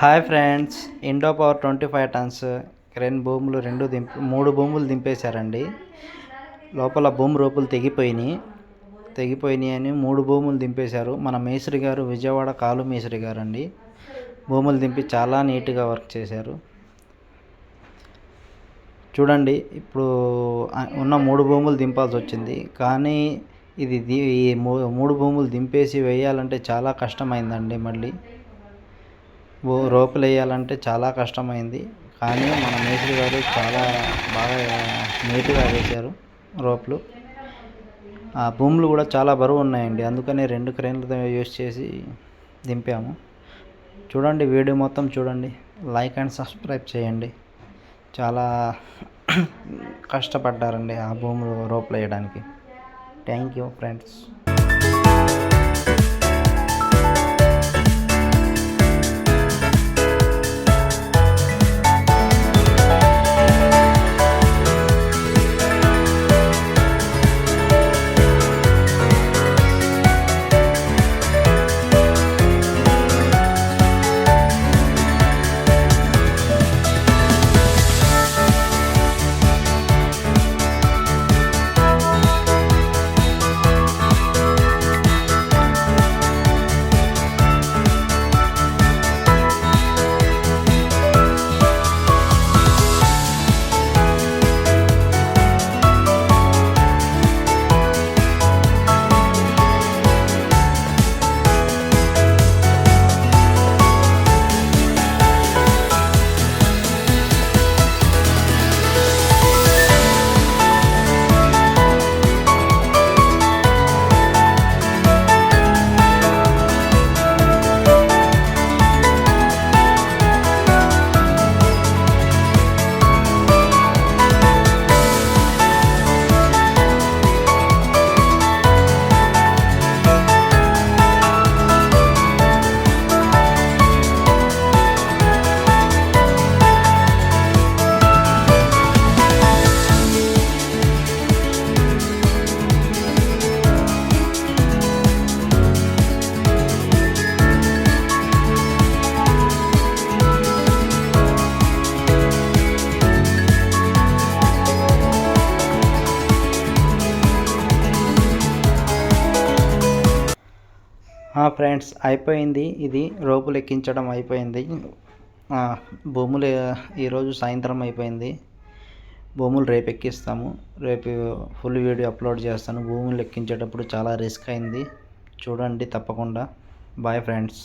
Hi friends, Indo power 25 turns crane భూములు 3 భూములు దింపేశారండి. లోపల భూమి రూపులు తెగిపోయినాయి అని 3 భూములు దింపేశారు. మన మేస్త్రి గారు విజయవాడ కాలు మేస్త్రి గారు అండి. భూములు దింపి చాలా నీట్గా వర్క్ చేశారు. చూడండి, ఇప్పుడు ఉన్న 3 భూములు దింపాల్సి వచ్చింది. కానీ ఈ 3 భూములు దింపేసి వేయాలంటే చాలా కష్టమైందండి. మళ్ళీ రోపులు వేయాలంటే చాలా కష్టమైంది. కానీ మన మేస్త్రి గారు చాలా బాగా నీట్గా వేశారు రోపులు. ఆ భూములు కూడా చాలా బరువు ఉన్నాయండి. అందుకని 2 క్రేన్లతో యూజ్ చేసి దింపాము. చూడండి, వీడియో మొత్తం చూడండి, లైక్ అండ్ సబ్స్క్రైబ్ చేయండి. చాలా కష్టపడ్డారండి ఆ భూములు రోపులు వేయడానికి. Thank you friends. ఫ్రెండ్స్, అయిపోయింది. ఇది రోపులు ఎక్కించడం అయిపోయింది. భూములు ఈరోజు సాయంత్రం అయిపోయింది. భూములు రేపు ఎక్కిస్తాము. రేపు ఫుల్ వీడియో అప్లోడ్ చేస్తాను. భూములు ఎక్కించేటప్పుడు చాలా రిస్క్ అయింది. చూడండి తప్పకుండా. Bye friends.